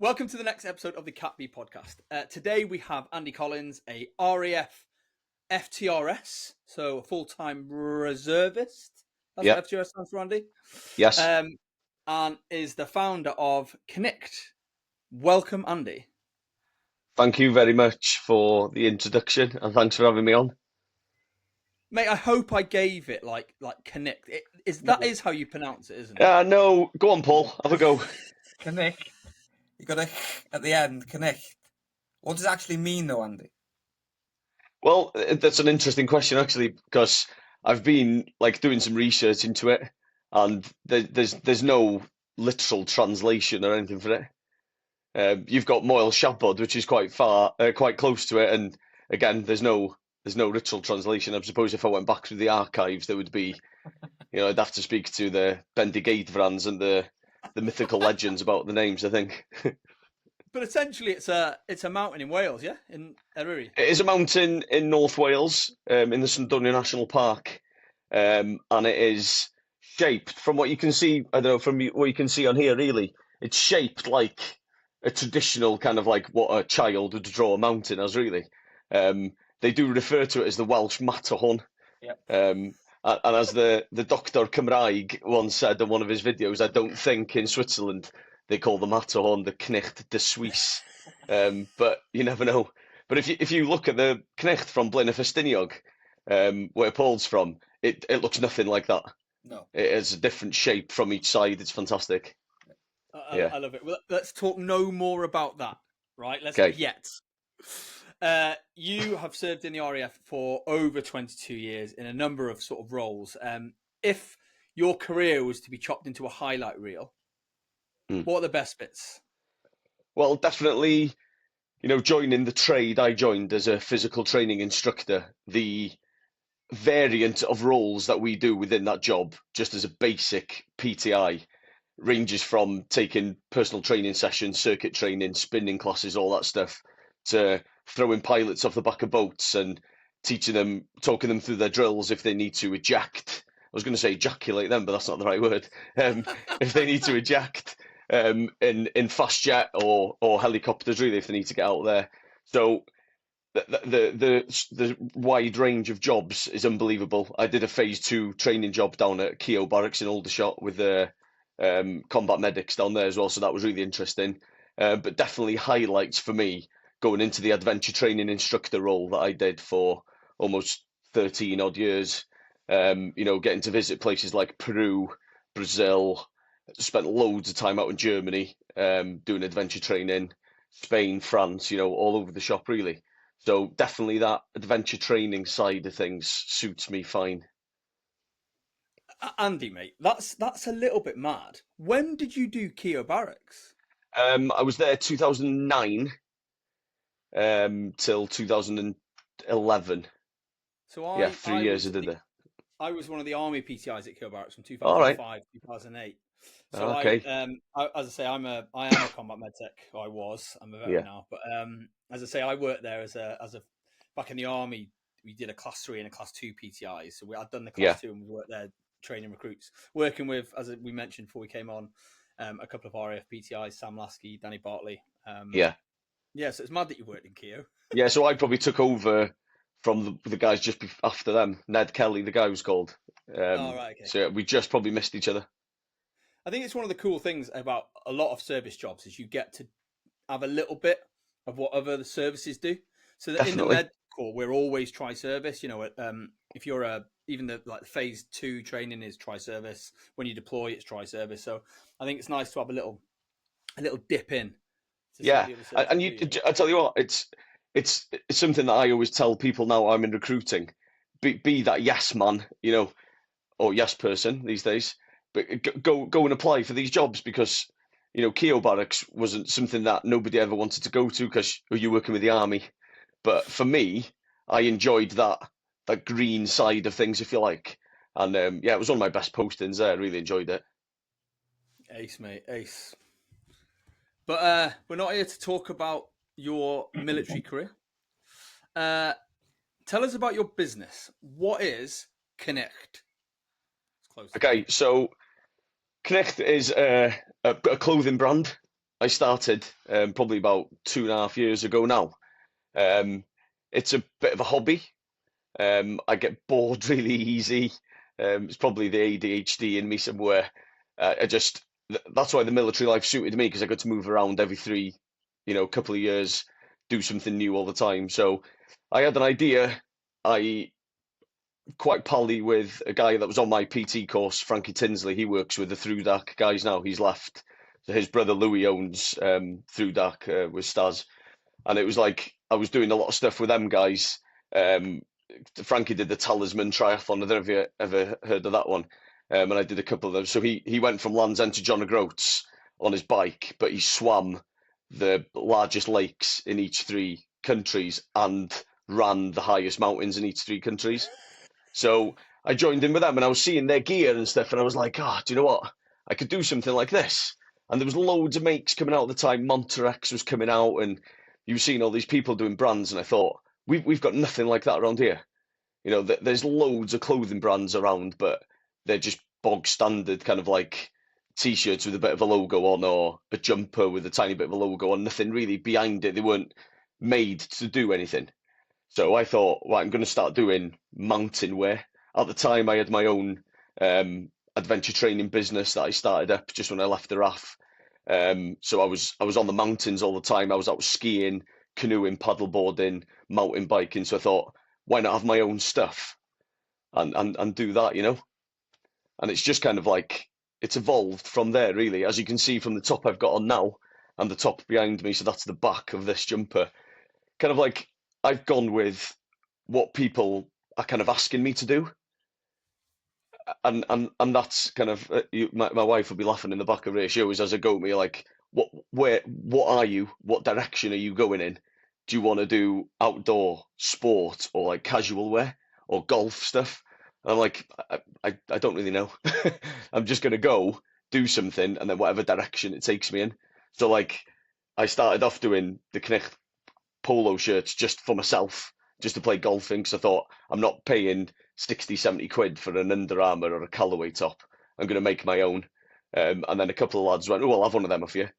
Welcome to the next episode of the CAPB Podcast. Today we have Andy Collins, a RAF FTRS, so a full-time reservist. That's what FTRS stands for, Andy? Yes. And is the founder of Cnicht. Welcome, Andy. Thank you very much for the introduction, and thanks for having me on. Mate, I hope I gave it like Cnicht. That is how you pronounce it, isn't it? No, go on, Paul. Have a go. Cnicht. You got a at the end, Cnicht. What does it actually mean, though, Andy? Well, that's an interesting question, actually, because I've been doing some research into it, and there's no literal translation or anything for it. You've got Moel Siabod, which is quite close to it, and again, there's no literal translation. I suppose if I went back through the archives, there would be, I'd have to speak to the Bendigeidfrans and the mythical legends about the names, I think. But essentially, it's a mountain in Wales, yeah, in Eryri. It is a mountain in North Wales, in the Cnicht National Park, and it is shaped from what you can see. I don't know, from what you can see on here. Really, it's shaped like a traditional kind of like what a child would draw a mountain as. Really, they do refer to it as the Welsh Matterhorn. Yep. And as the Dr. Cymraeg once said in one of his videos, I don't think in Switzerland they call the Matterhorn the Cnicht de Suisse. But you never know. But if you look at the Cnicht from Blaenau Ffestiniog, where Paul's from, it looks nothing like that. No. It has a different shape from each side. It's fantastic. I love it. Well, let's talk no more about that, right? Let's Okay. yet. You have served in the RAF for over 22 years in a number of sort of roles. If your career was to be chopped into a highlight reel, what are the best bits? Well, definitely, joining the trade I joined as a physical training instructor, the variant of roles that we do within that job, just as a basic PTI, ranges from taking personal training sessions, circuit training, spinning classes, all that stuff, to throwing pilots off the back of boats and talking them through their drills if they need to eject. I was going to say ejaculate them, but that's not the right word. If they need to eject in fast jet or helicopters, really, if they need to get out there. So the wide range of jobs is unbelievable. I did a phase 2 training job down at Keogh Barracks in Aldershot with the combat medics down there as well, so that was really interesting. But definitely highlights for me going into the adventure training instructor role that I did for almost 13 odd years. Getting to visit places like Peru, Brazil, spent loads of time out in Germany doing adventure training, Spain, France, all over the shop really. So definitely that adventure training side of things suits me fine. Andy, mate, that's a little bit mad. When did you do Keogh Barracks? I was there 2009 till 2011. So 3 years I did there. I was one of the army PTIs at Keogh Barracks from 2005 to 2008. So okay. As I say, I am a combat med tech. I was. I'm a veteran now. But as I say, I worked there as a back in the army. We did a class 3 and a class 2 PTI. So I'd done the class 2 and we worked there training recruits, working with, as we mentioned before we came on, a couple of RAF PTIs, Sam Lasky, Danny Bartley. So it's mad that you worked in Keogh. Yeah, so I probably took over from the guys just after them. Ned Kelly, the guy was called. Okay. So we just probably missed each other. I think it's one of the cool things about a lot of service jobs is you get to have a little bit of what other services do. So that in the med corps, we're always tri-service. If you're even the phase 2 training is tri-service. When you deploy, it's tri-service. So I think it's nice to have a little dip in. Yeah, and I tell you what, it's something that I always tell people now I'm in recruiting. Be that yes man, or yes person these days. But go and apply for these jobs because, Keogh Barracks wasn't something that nobody ever wanted to go to because you're working with the army. But for me, I enjoyed that green side of things, if you like. And it was one of my best postings there. I really enjoyed it. Ace, mate, ace. But we're not here to talk about your military career. Tell us about your business. What is Cnicht? Okay, so Cnicht is a clothing brand. I started probably about 2.5 years ago now. It's a bit of a hobby. I get bored really easy. It's probably the ADHD in me somewhere. That's why the military life suited me, because I got to move around every couple of years, do something new all the time. So I had an idea. I quite pally with a guy that was on my PT course, Frankie Tinsley. He works with the Through Dark guys now. He's left. So his brother Louis owns Through Dark with Stas. And it was like I was doing a lot of stuff with them guys. Frankie did the Talisman Triathlon. I don't know if you ever heard of that one. And I did a couple of them. So he went from Land's End to John O'Groats on his bike, but he swam the largest lakes in each 3 countries and ran the highest mountains in each 3 countries. So I joined in with them, and I was seeing their gear and stuff, and I was like, do you know what? I could do something like this. And there was loads of makes coming out at the time. Monterex was coming out, and you were seeing all these people doing brands, and I thought, we've got nothing like that around here. There's loads of clothing brands around, but they're just bog standard, kind of like T-shirts with a bit of a logo on, or a jumper with a tiny bit of a logo on, nothing really behind it. They weren't made to do anything. So I thought, well, I'm going to start doing mountain wear. At the time, I had my own adventure training business that I started up just when I left the RAF. So I was on the mountains all the time. I was out skiing, canoeing, paddleboarding, mountain biking. So I thought, why not have my own stuff and do that, And it's just kind of like, it's evolved from there, really. As you can see from the top I've got on now, and the top behind me, so that's the back of this jumper. Kind of like, I've gone with what people are kind of asking me to do. And that's kind of, my wife will be laughing in the back of her shows as I go to me, like, what are you? What direction are you going in? Do you want to do outdoor sport or like casual wear or golf stuff? And I'm like, I don't really know. I'm just going to go do something, and then whatever direction it takes me in. So like, I started off doing the Cnicht polo shirts just for myself, just to play golfing, because I thought, I'm not paying 60, 70 quid for an Under Armour or a Callaway top. I'm going to make my own. And then a couple of lads went, I'll have one of them off you.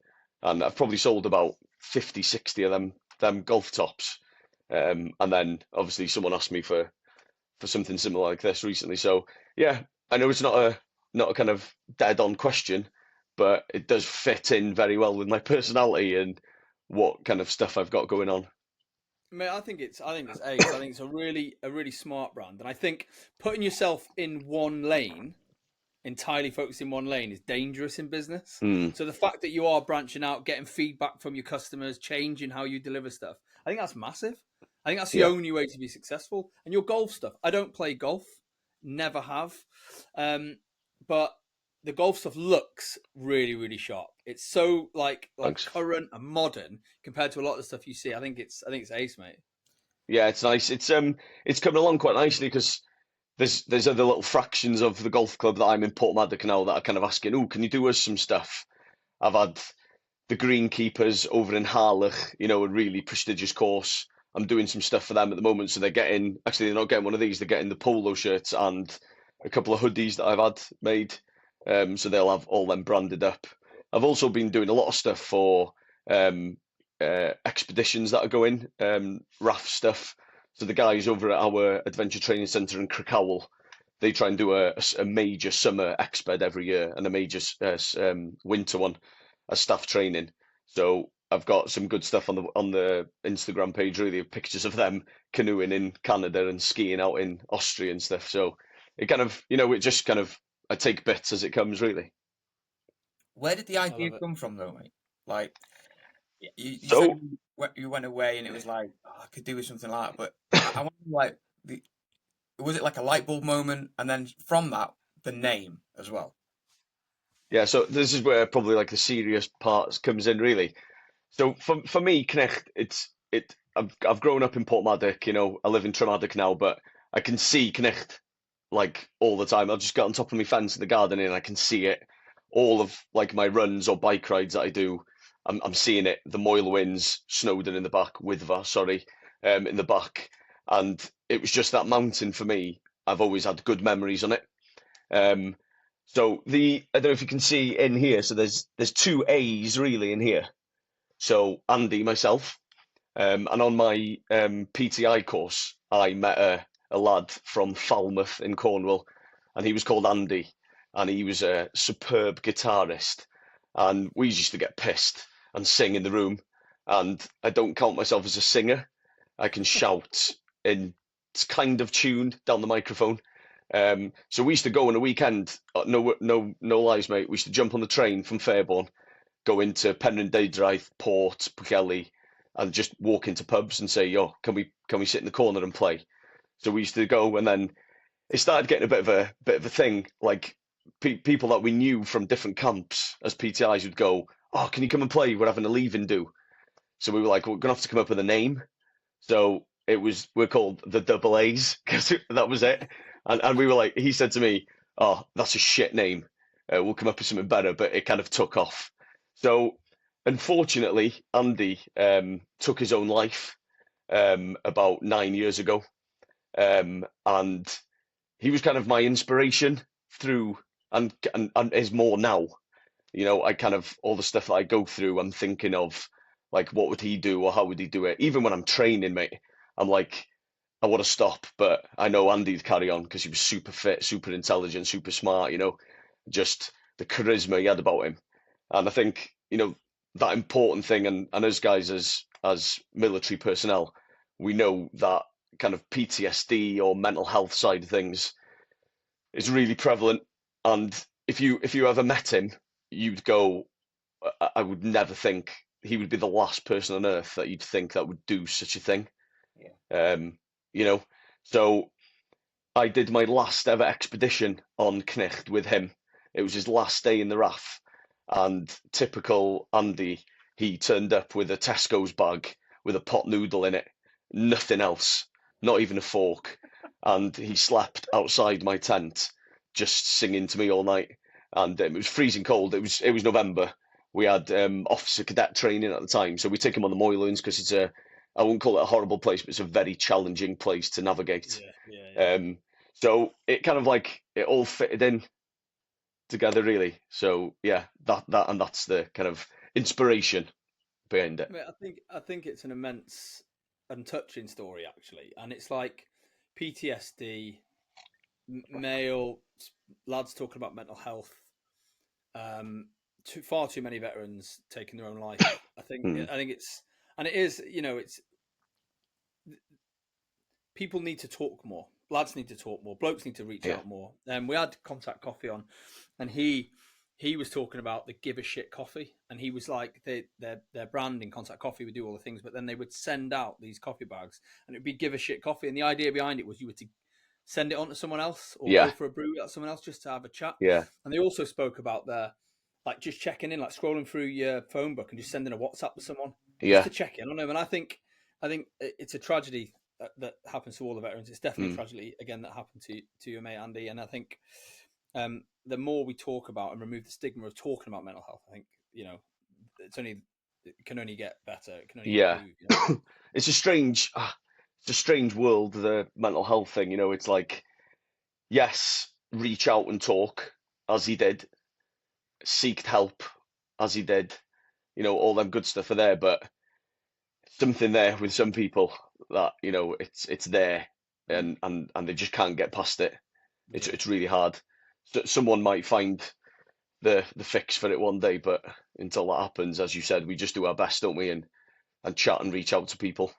And I've probably sold about 50, 60 of them golf tops. And then obviously someone asked me for something similar like this recently. So yeah, I know it's not a kind of dead on question, but it does fit in very well with my personality and what kind of stuff I've got going on. Mate, I think it's ace. I think it's a really smart brand, and I think putting yourself in one lane, entirely focused in one lane, is dangerous in business. So the fact that you are branching out, getting feedback from your customers, changing how you deliver stuff, I think that's massive. I think that's the only way to be successful. And your golf stuff, I don't play golf, never have, but the golf stuff looks really, really sharp. It's so like current and modern compared to a lot of the stuff you see. I think it's ace, mate. Yeah, it's nice. It's coming along quite nicely, because there's other little fractions of the golf club that I'm in Portmaddock now that are kind of asking, can you do us some stuff? I've had the Greenkeepers over in Harlech, a really prestigious course. I'm doing some stuff for them at the moment, so they're not getting one of these, they're getting the polo shirts and a couple of hoodies that I've had made. So they'll have all them branded up. I've also been doing a lot of stuff for expeditions that are going, RAF stuff. So the guys over at our adventure training centre in Crickhowell, they try and do a major summer exped every year and a major winter one as staff training. So I've got some good stuff on the Instagram page, really, of pictures of them canoeing in Canada and skiing out in Austria and stuff. So it kind of, it just kind of, I take bits as it comes, really. Where did the idea come from, though, mate? Like, you said you went away and it was like, I could do with something like that. But I wonder, like, was it like a light bulb moment? And then from that, the name as well? Yeah, so this is where probably like the serious part comes in, really. So for me, Cnicht, I've grown up in Portmaddock, I live in Tremaddock now, but I can see Cnicht like all the time. I'll just get on top of my fence in the garden and I can see it. All of like my runs or bike rides that I do, I'm seeing it. The Moylwins, Snowdon in the back, Witva, sorry, in the back. And it was just that mountain for me. I've always had good memories on it. So I don't know if you can see in here. So there's two A's really in here. So Andy, myself, and on my PTI course, I met a lad from Falmouth in Cornwall, and he was called Andy, and he was a superb guitarist, and we used to get pissed and sing in the room, and I don't count myself as a singer. I can shout in kind of tuned down the microphone. So we used to go on a weekend. No lies, mate. We used to jump on the train from Fairborn, go into Penrhyn Deudraeth, Port, Pwllheli, and just walk into pubs and say, "Yo, can we sit in the corner and play?" So we used to go, and then it started getting a bit of a thing. Like people that we knew from different camps as PTIs would go, "Oh, can you come and play? We're having a leaving do." So we were like, "We're gonna have to come up with a name." So we're called the Double A's because that was it. And we were like, he said to me, "Oh, that's a shit name. We'll come up with something better." But it kind of took off. So unfortunately, Andy took his own life about 9 years ago, and he was kind of my inspiration through, and is more now. You know, I kind of all the stuff that I go through, I'm thinking of like, what would he do or how would he do it? Even when I'm training, mate, I'm like, I want to stop, but I know Andy'd carry on because he was super fit, super intelligent, super smart. You know, just the charisma he had about him. And I think, you know, that important thing, and us guys as military personnel, we know that kind of PTSD or mental health side of things is really prevalent. And if you ever met him, you'd go, I would never think he would be the last person on earth that you'd think that would do such a thing. Yeah. You know, so I did my last ever expedition on Cnicht with him. It was his last day in the RAF. And typical Andy, he turned up with a Tesco's bag with a pot noodle in it, nothing else, not even a fork. And he slept outside my tent, just singing to me all night. And it was freezing cold. It was November. We had officer cadet training at the time, so we take him on the Moyloons because it's I won't call it a horrible place, but it's a very challenging place to navigate. Yeah. So it kind of like it all fitted in together, really. So yeah, that's the kind of inspiration behind it. I think it's an immense and touching story, actually, and it's like PTSD, male lads talking about mental health, far too many veterans taking their own life. I think it is, you know, it's people need to talk more. Lads need to talk more. Blokes need to reach out more. We had Contact Coffee on, and he was talking about the Give a Shit coffee, and he was like, their branding, Contact Coffee, would do all the things, but then they would send out these coffee bags, and it'd be Give a Shit coffee, and the idea behind it was you were to send it on to someone else or go for a brew at someone else just to have a chat. Yeah. And they also spoke about like just checking in, like scrolling through your phone book and just sending a WhatsApp to someone just to check in on them. And I think it's a tragedy that happens to all the veterans. It's definitely a tragedy again that happened to your mate Andy. And I think the more we talk about and remove the stigma of talking about mental health, I think, you know, it can only get better. It can only improve, you know? It's a strange world, the mental health thing. You know, it's like, yes, reach out and talk as he did, seek help as he did, you know, all them good stuff are there, but something there with some people that, you know, it's there and they just can't get past it. It's really hard. So someone might find the fix for it one day, but until that happens, as you said, we just do our best, don't we, and chat and reach out to people.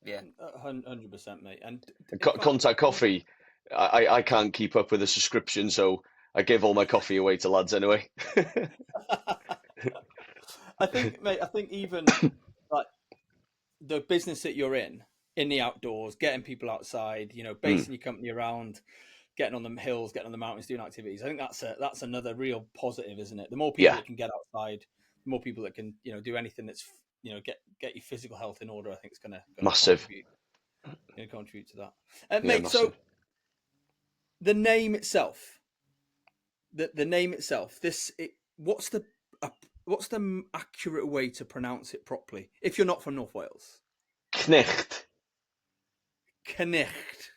Yeah, 100%, mate. And Contact Coffee, I can't keep up with a subscription, so I give all my coffee away to lads anyway. I think, mate, even like the business that you're in the outdoors, getting people outside, you know, basing your company around getting on the hills, getting on the mountains, doing activities. I think that's another real positive, isn't it? The more people that can get outside, the more people that can, you know, do anything that's, you know, get your physical health in order. I think it's going to contribute to that. Mate, massive. So the name itself, what's the accurate way to pronounce it properly if you're not from North Wales? Cnicht. Cnicht.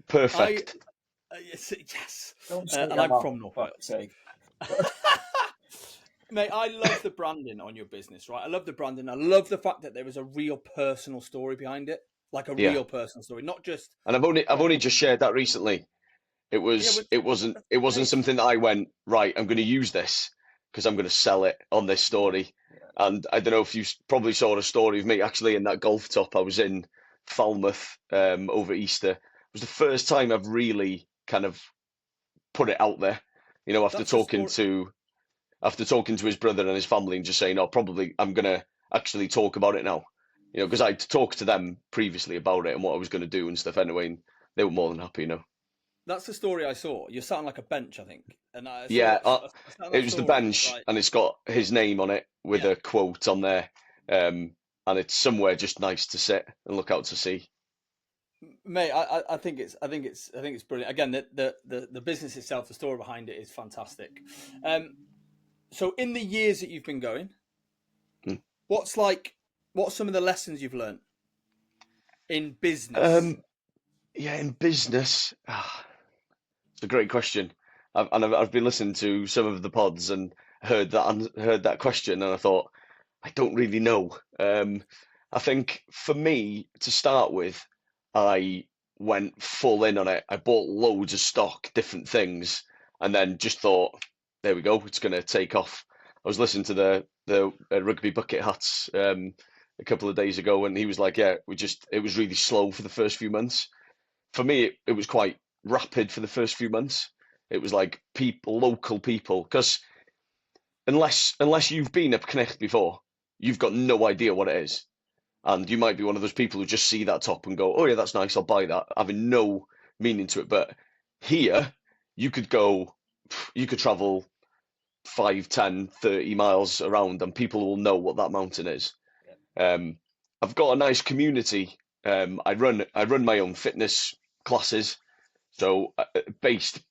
Perfect. Yes. Don't say And I'm from North for Wales. sake. Mate, I love the branding on your business, right? I love the branding. I love the fact that there was a real personal story behind it, like a real personal story, not just. And I've only just shared that recently. It wasn't something that I went, right, I'm going to use this because I'm going to sell it on this story. Yeah. And I don't know if you probably saw a story of me actually in that golf top. I was in Falmouth over Easter. It was the first time I've really kind of put it out there, you know, after talking to his brother and his family and just saying, oh, probably I'm going to actually talk about it now, you know, because I'd talked to them previously about it and what I was going to do and stuff anyway, and they were more than happy, you know. That's the story I saw. You're sat on like a bench, I think. And I saw, yeah, it was the bench, and it's got his name on it with a quote on there, and it's somewhere just nice to sit and look out to sea. Mate, I think it's brilliant. Again, the business itself, the story behind it is fantastic. So in the years that you've been going, what's some of the lessons you've learned in business? In business, it's a great question. I've been listening to some of the pods and heard that question, and I thought, I don't really know. I think for me, to start with, I went full in on it. I bought loads of stock, different things, and then just thought, there we go, it's going to take off. I was listening to the Rugby Bucket Hats a couple of days ago, and he was like, yeah, it was really slow for the first few months. For me, it was quite rapid for the first few months. It was like local people, because unless you've been up Cnicht before, you've got no idea what it is. And you might be one of those people who just see that top and go, oh yeah, that's nice, I'll buy that, having no meaning to it. But here, you could travel 5, 10, 30 miles around and people will know what that mountain is. I've got a nice community. I run my own fitness classes, so based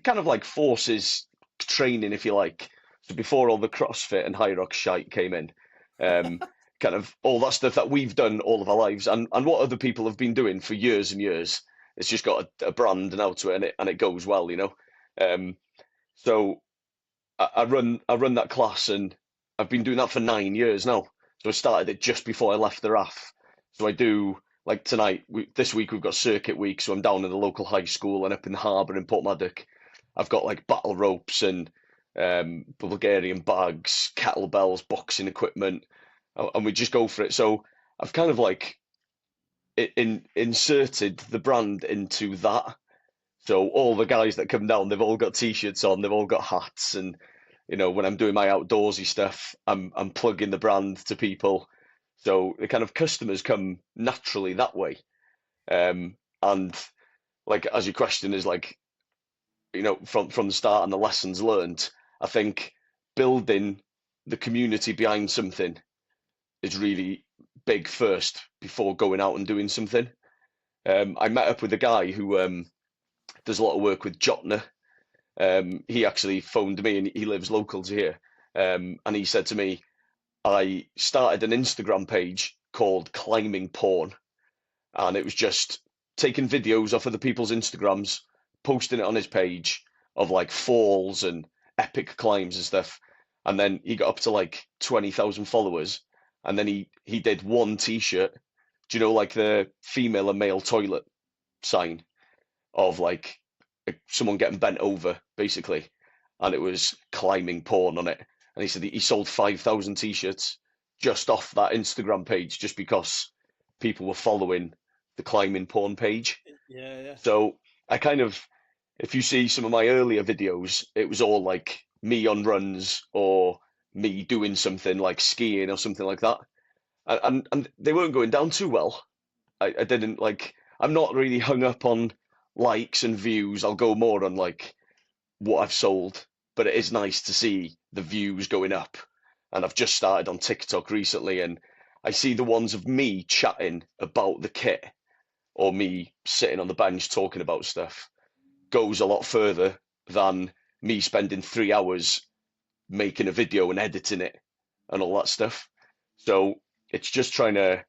kind of like forces training, if you like. So before all the CrossFit and High Rock shite came in, kind of all that stuff that we've done all of our lives, and what other people have been doing for years and years. It's just got a brand and out to it, and it goes well, you know. So I run that class, and I've been doing that for 9 years now. So I started it just before I left the RAF. So I do, like tonight, this week we've got circuit week, so I'm down in the local high school and up in the harbour in Portmaddock. I've got like battle ropes and Bulgarian bags, kettlebells, boxing equipment, and we just go for it. So I've kind of like inserted the brand into that. So all the guys that come down, they've all got t-shirts on, they've all got hats, and you know, when I'm doing my outdoorsy stuff, I'm plugging the brand to people. So the kind of customers come naturally that way. And like, as your question is like, you know, from the start and the lessons learned, I think building the community behind something is really big first before going out and doing something. I met up with a guy who does a lot of work with Jotner. He actually phoned me, and he lives local to here. And he said to me, I started an Instagram page called Climbing Porn, and it was just taking videos off other people's Instagrams, posting it on his page of like falls and epic climbs and stuff. And then he got up to like 20,000 followers, and then he did one t-shirt. Do you know, like the female and male toilet sign of like someone getting bent over, basically, and it was climbing porn on it. And he said he sold 5,000 t-shirts just off that Instagram page, just because people were following the climbing porn page. Yeah. So I kind of, if you see some of my earlier videos, it was all like me on runs or me doing something like skiing or something like that. And they weren't going down too well. I didn't like, I'm not really hung up on likes and views. I'll go more on like what I've sold, but it is nice to see the views going up. And I've just started on TikTok recently, and I see the ones of me chatting about the kit or me sitting on the bench talking about stuff goes a lot further than me spending 3 hours making a video and editing it and all that stuff. So it's just trying to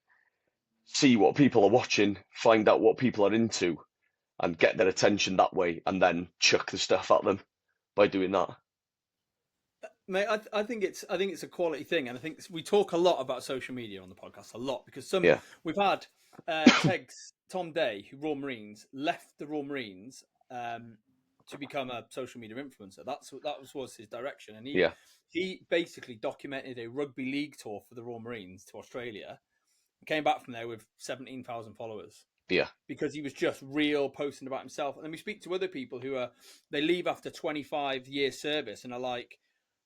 see what people are watching, find out what people are into, and get their attention that way, and then chuck the stuff at them by doing that. Mate, I think it's a quality thing, and I think we talk a lot about social media on the podcast, a lot, because we've had Tom Day, who Royal Marines, left the Royal Marines to become a social media influencer. That was his direction, and he basically documented a rugby league tour for the Royal Marines to Australia, and came back from there with 17,000 followers. Yeah, because he was just real, posting about himself. And then we speak to other people who they leave after 25 years service and are like,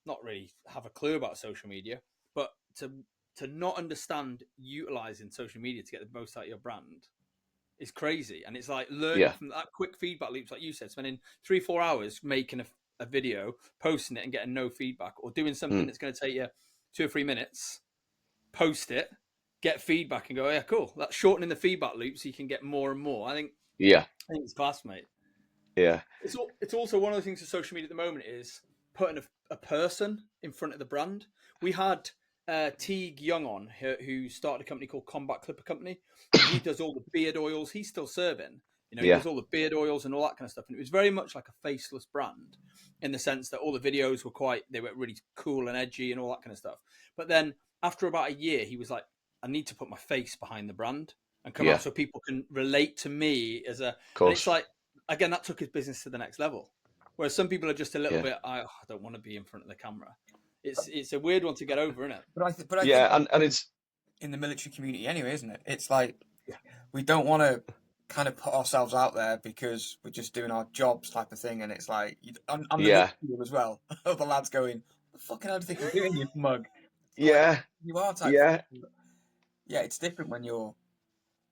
not really have a clue about social media, but to not understand utilizing social media to get the most out of your brand is crazy. And it's like learning from that quick feedback loops, like you said, spending 3-4 hours making a video, posting it and getting no feedback, or doing something that's going to take you 2 or 3 minutes, post it, get feedback and go, yeah, cool. That's shortening the feedback loop so you can get more and more. I think it's class, mate. Yeah. It's also one of the things with social media at the moment is putting a person in front of the brand. We had Teague Young on, who started a company called Combat Clipper Company. He does all the beard oils. He's still serving. He does all the beard oils and all that kind of stuff. And it was very much like a faceless brand in the sense that all the videos were really cool and edgy and all that kind of stuff. But then after about a year, he was like, I need to put my face behind the brand and come out so people can relate to me as a. And it's like, again, that took his business to the next level. Whereas some people are just a little bit, I don't want to be in front of the camera. It's a weird one to get over, isn't it? But I think and it's in the military community anyway, isn't it? It's like we don't want to kind of put ourselves out there because we're just doing our jobs type of thing, and it's like I'm the military as well. The lads going, "What the fucking hell do you think you're doing, you mug?" Like, you are type. Yeah, it's different when you're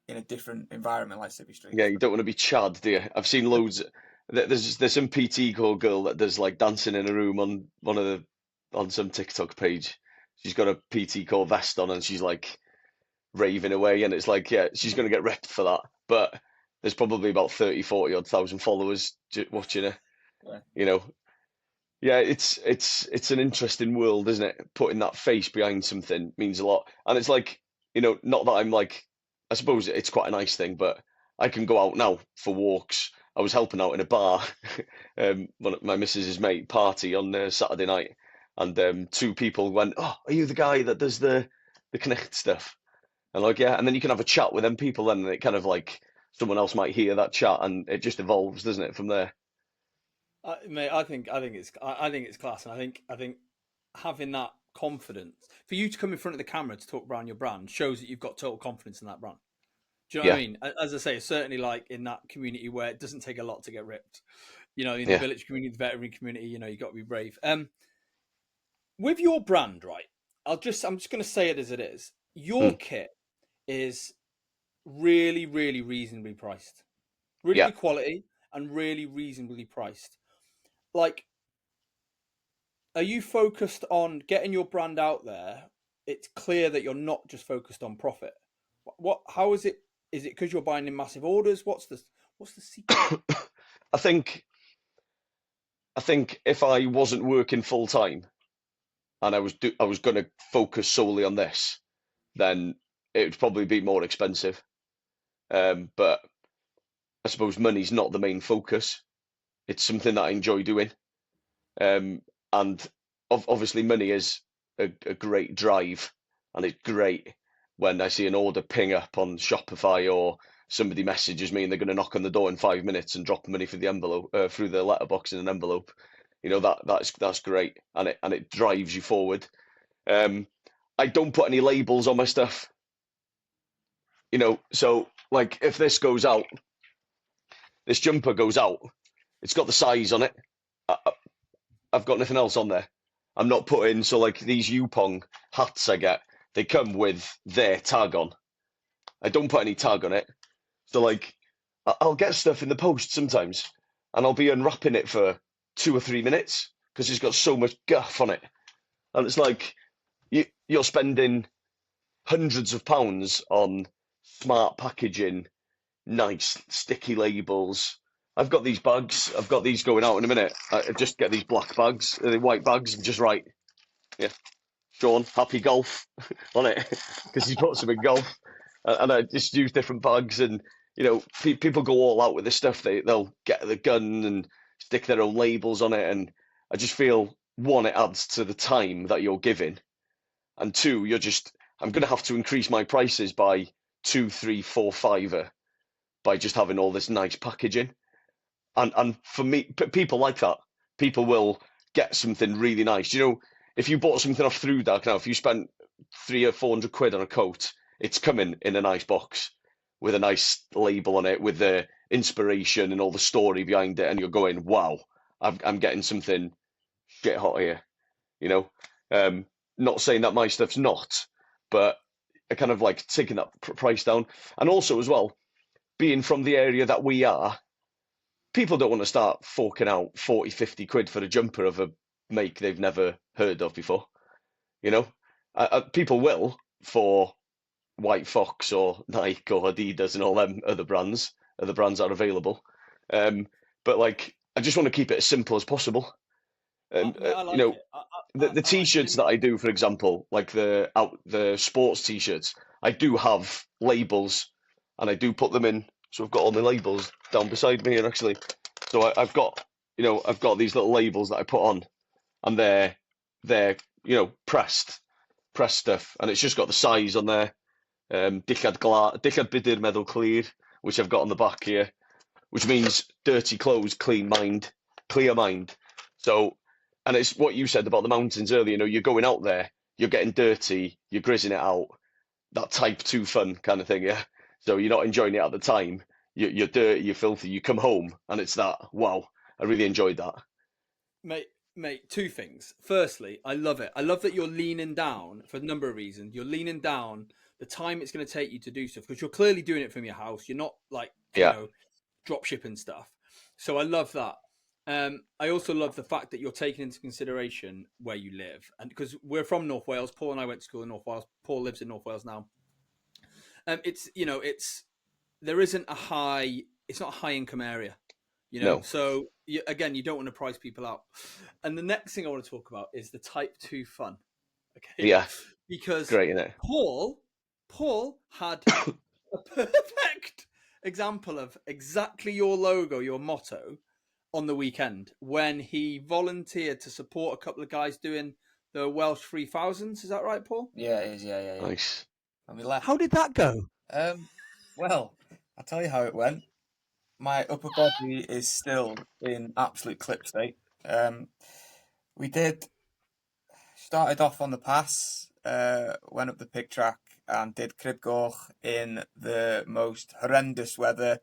in a different environment like City Street. Yeah, you don't want to be Chad, do you? I've seen loads. There's some PT core girl that does like dancing in a room on some TikTok page. She's got a PT core vest on and she's like raving away, and it's like, she's going to get ripped for that. But there's probably about 30-40 odd thousand followers watching her. Yeah. It's an interesting world, isn't it? Putting that face behind something means a lot, and it's like, not that I'm like, I suppose it's quite a nice thing, but I can go out now for walks. I was helping out in a bar, one of my missus's mate party on Saturday night, and 2 people went, "Oh, are you the guy that does the Cnicht stuff?" And like, yeah, and then you can have a chat with them people, and it kind of like someone else might hear that chat, and it just evolves, doesn't it, from there? Mate, I think it's class, and I think having that confidence for you to come in front of the camera to talk around your brand shows that you've got total confidence in that brand. Do you know what I mean? As I say, certainly like in that community where it doesn't take a lot to get ripped. In the village community, the veteran community, you got to be brave. With your brand, right? I'm just going to say it as it is. Your kit is really, really reasonably priced. Really good quality and really reasonably priced. Like, are you focused on getting your brand out there? It's clear that you're not just focused on profit. How is it? Is it because you're buying in massive orders? What's the secret? I think if I wasn't working full time and I was going to focus solely on this, then it would probably be more expensive. But I suppose money's not the main focus. It's something that I enjoy doing. And obviously money is a great drive, and it's great when I see an order ping up on Shopify, or somebody messages me and they're going to knock on the door in 5 minutes and drop money through the envelope, through the letterbox in an envelope. That's great, and it drives you forward. I don't put any labels on my stuff. So like if this goes out, this jumper goes out, it's got the size on it. I've got nothing else on there. I'm not putting, so like these Yupong hats I get, they come with their tag on. I don't put any tag on it. So like, I'll get stuff in the post sometimes, and I'll be unwrapping it for 2 or 3 minutes because it's got so much guff on it. And it's like, you're spending hundreds of pounds on smart packaging, nice sticky labels. I've got these bags. I've got these going out in a minute. I just get these black bags, the white bags, and just write, Sean, happy golf on it, because he's got some in golf. And I just use different bags, and people go all out with this stuff. They'll get the gun and stick their own labels on it, and I just feel, one, it adds to the time that you're giving, and two, I'm going to have to increase my prices by 2, 3, 4, 5 by just having all this nice packaging. And for me, people like that. People will get something really nice. If you bought something off Through Dark now, if you spent 300 or 400 quid on a coat, it's coming in a nice box with a nice label on it, with the inspiration and all the story behind it, and you're going, wow, I'm getting something shit hot here. Not saying that my stuff's not, but I kind of like taking that price down. And also as well, being from the area that we are, people don't want to start forking out 40, 50 quid for a jumper of a make they've never heard of before. People will for White Fox or Nike or Adidas and all them other brands are available. But like, I just want to keep it as simple as possible. And the t-shirts that I do, for example, like the sports t-shirts, I do have labels, and I do put them in. So I've got all my labels down beside me here, actually. So I've got these little labels that I put on, and they're pressed stuff, and it's just got the size on there. Dillad Budur Meddwl Clir, which I've got on the back here, which means dirty clothes, clear mind. So, and it's what you said about the mountains earlier. You're going out there, you're getting dirty, you're grizzing it out, that type 2 fun kind of thing, yeah. So you're not enjoying it at the time. You're dirty, you're filthy. You come home, and it's that. Wow, I really enjoyed that. Mate, 2 things. Firstly, I love it. I love that you're leaning down for a number of reasons. You're leaning down the time it's going to take you to do stuff, because you're clearly doing it from your house. You're not like, drop shipping stuff. So I love that. I also love the fact that you're taking into consideration where you live, and because we're from North Wales, Paul and I went to school in North Wales. Paul lives in North Wales now. There isn't it's not a high income area, No. So again, you don't want to price people out. And the next thing I want to talk about is the type 2 fun. Okay. Yeah. Because great, isn't it? Paul had a perfect example of exactly your logo, your motto, on the weekend when he volunteered to support a couple of guys doing the Welsh 3000s. Is that right, Paul? Yeah, it is. Yeah. Nice. And we left. How did that go? Well, I'll tell you how it went. My upper body is still in absolute clip state. We started off on the pass, went up the pig track and did Cribgoch in the most horrendous weather,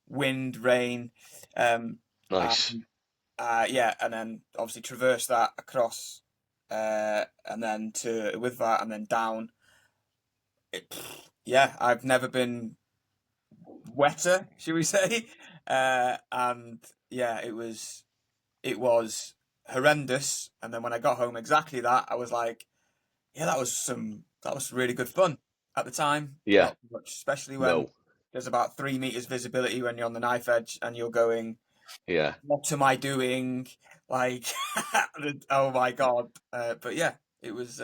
wind, rain. Nice. And then obviously traversed that across, and then with that and then down. I've never been wetter, should we say? And yeah, it was horrendous. And then when I got home, exactly that, I was like, yeah, that was really good fun at the time. Yeah, not much, especially when there's about 3 meters visibility when you're on the knife edge and you're going, yeah, what am I doing? Like, oh my god! But yeah, it was.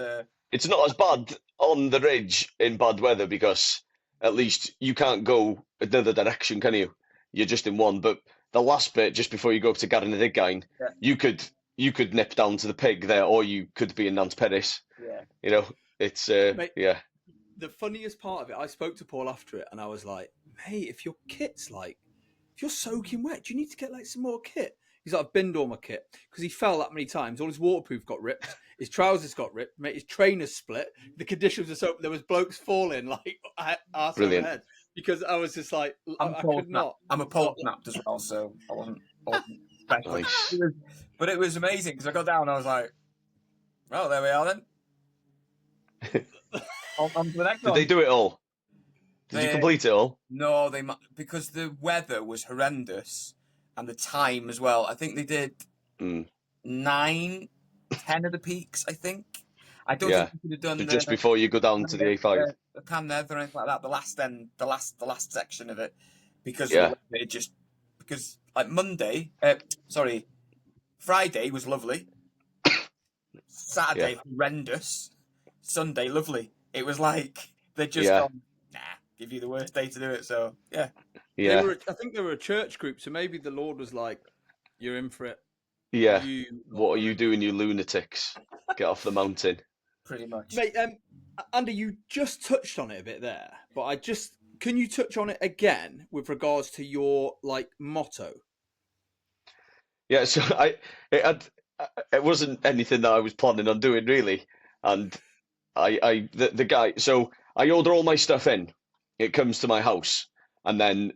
It's not as bad on the ridge in bad weather, because at least you can't go another direction, can you? You're just in one. But the last bit, just before you go up to Garnadiggain, you could nip down to the pig there, or you could be in Nant Peris. Yeah. It's Mate, yeah. The funniest part of it, I spoke to Paul after it, and I was like, "Mate, if your kit's like, if you're soaking wet, do you need to get like some more kit?" He's like, "I've binned all my kit," because he fell that many times. All his waterproof got ripped, his trousers got ripped, mate. His trainers split. The conditions were so there was blokes falling like arse over head, because I was just like, I could not. I'm a pole snapped as well, so I wasn't special. Nice. But it was amazing because I got down and I was like, well, there we are then. On to the next one. Did they do it all? Did you complete it all? No, because the weather was horrendous and the time as well. I think they did 9, 10 of the peaks, I think. I don't think we could have done just before you go down to the A5. The Cannev or anything like that. The last section of it, because because like Friday was lovely. Saturday horrendous. Sunday lovely. It was like they just gone, nah, give you the worst day to do it. So yeah. I think they were a church group, so maybe the Lord was like, "You're in for it." Yeah. What are you doing, you lunatics? Get off the mountain. Pretty much. Mate, Andy, you just touched on it a bit there, but can you touch on it again with regards to your motto? Yeah, so it wasn't anything that I was planning on doing really, and the guy. So I order all my stuff in. It comes to my house, and then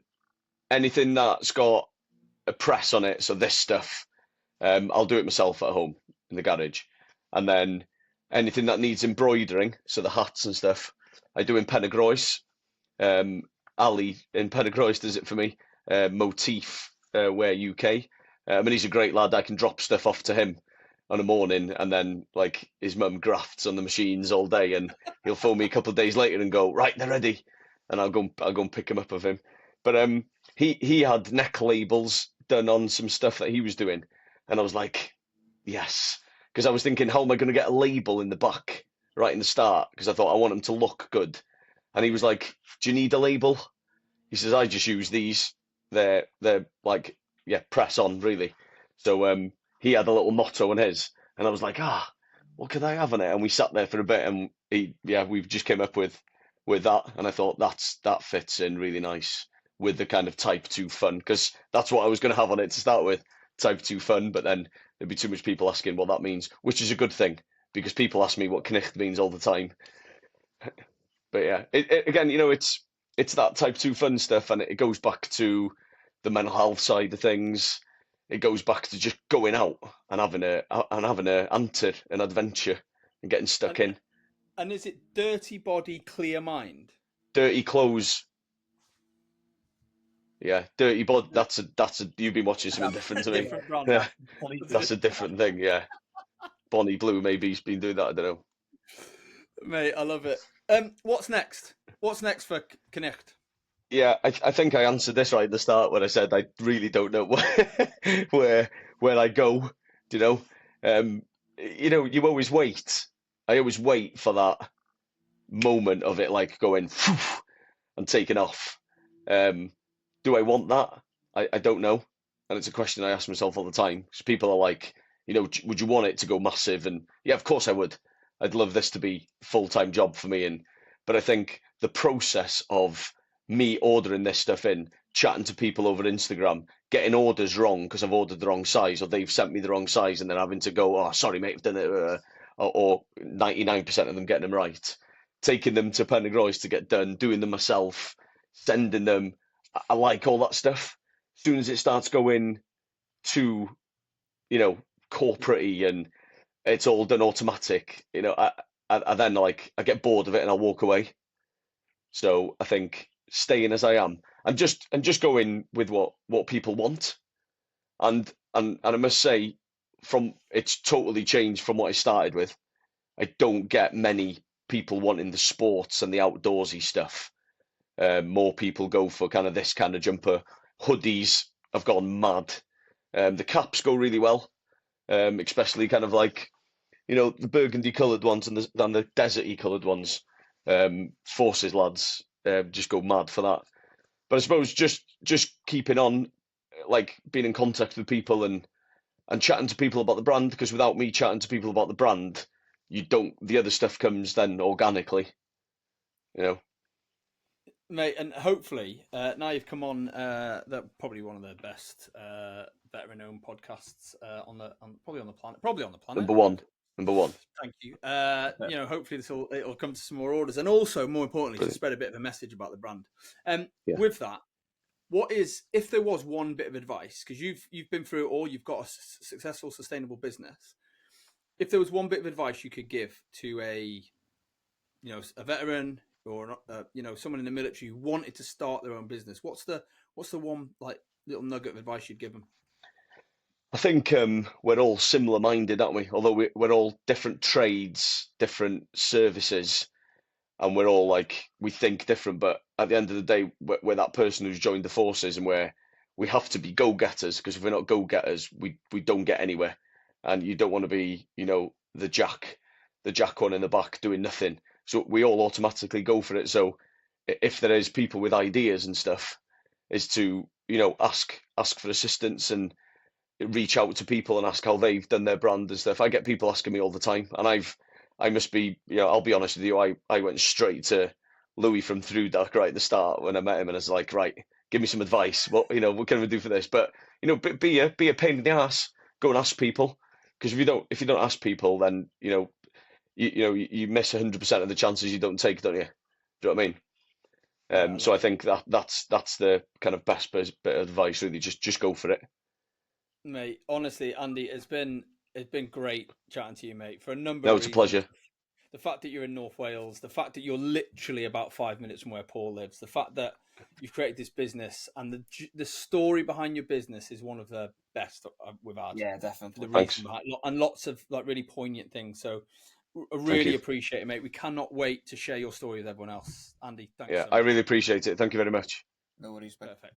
anything that's got a press on it, so this stuff, I'll do it myself at home in the garage, and then anything that needs embroidering, so the hats and stuff, I do in Pennygroes. Ali in Pennygroes does it for me. Motif Wear UK. And he's a great lad. I can drop stuff off to him on a morning, and then his mum grafts on the machines all day, and he'll phone me a couple of days later and go, right, they're ready, and I'll go and pick them up of him. But he had neck labels done on some stuff that he was doing, and I was like, yes, because I was thinking, how am I going to get a label in the back right in the start? Because I thought I want them to look good, and he was like, do you need a label? He says, I just use these. They're press on really. So he had a little motto on his, and I was like, what could I have on it? And we sat there for a bit, and we've just came up with that, and I thought that fits in really nice with the kind of Type 2 fun, because that's what I was going to have on it to start with, Type 2 fun, but then there'd be too much people asking what that means, which is a good thing, because people ask me what Cnicht means all the time. But yeah, again, it's that Type 2 fun stuff, and it goes back to the mental health side of things. It goes back to just going out and having an adventure and getting stuck in. And is it dirty body, clear mind? Dirty clothes. Yeah, dirty body. That's a. You've been watching something different to me. Yeah, that's a different thing. Yeah, Bonnie Blue maybe he's been doing that. I don't know. Mate, I love it. What's next? What's next for Cnicht? Yeah, I think I answered this right at the start when I said I really don't know where I go. You always wait. I always wait for that moment of it, going and taking off. Do I want that? I don't know, and it's a question I ask myself all the time. Because people are like, would you want it to go massive? And yeah, of course I would. I'd love this to be a full-time job for me, but I think the process of me ordering this stuff in, chatting to people over Instagram, getting orders wrong because I've ordered the wrong size, or they've sent me the wrong size, and then having to go, oh, sorry, mate, I've done it, or 99% of them getting them right, taking them to Pennygroes to get done, doing them myself, sending them. I like all that stuff. As soon as it starts going to, corporate-y and it's all done automatic, I then I get bored of it and I'll walk away. So I think staying as I am and just going with what people want, and I must say, it's totally changed from what I started with. I don't get many people wanting the sports and the outdoorsy stuff. More people go for kind of this kind of jumper. Hoodies have gone mad. The caps go really well, especially kind of the burgundy coloured ones and the deserty coloured ones. Forces lads just go mad for that. But I suppose just keeping on, being in contact with people and chatting to people about the brand, because without me chatting to people about the brand, the other stuff comes then organically, Mate, and hopefully now you've come on, that probably one of the best veteran-owned podcasts probably on the planet. Number one. Thank you. Hopefully it'll come to some more orders, and also more importantly, to spread a bit of a message about the brand. With that, if there was one bit of advice, because you've been through it all, you've got a successful, sustainable business. If there was one bit of advice you could give to a veteran or someone in the military who wanted to start their own business, what's the one little nugget of advice you'd give them? I think we're all similar-minded, aren't we? Although we're all different trades, different services, and we're all we think different. But at the end of the day, we're that person who's joined the forces, and we have to be go-getters, because if we're not go-getters, we don't get anywhere. And you don't want to be, the jack one in the back doing nothing. So we all automatically go for it. So if there is people with ideas and stuff, is to, you know, ask for assistance and reach out to people and ask how they've done their brand and stuff. I get people asking me all the time, and I must be, you know, I'll be honest with you, I went straight to Louis from Through Duck right at the start when I met him, and I was like, right, give me some advice. What can we do for this? But, you know, be a pain in the ass. Go and ask people, because if you don't ask people, then, you know, you miss 100% of the chances you don't take, don't you? Do you know what I mean? So I think that's the kind of best bit of advice, really. Just go for it, mate. Honestly, Andy, it's been great chatting to you, mate. For a number of reasons. It's a pleasure. The fact that you're in North Wales, the fact that you're literally about 5 minutes from where Paul lives, the fact that you've created this business, and the story behind your business is one of the best we've had. Yeah, definitely. The reason behind, and lots of like really poignant things. So I really appreciate it, mate. We cannot wait to share your story with everyone else. Andy, thanks. Yeah, so much. I really appreciate it. Thank you very much. No worries. Perfect.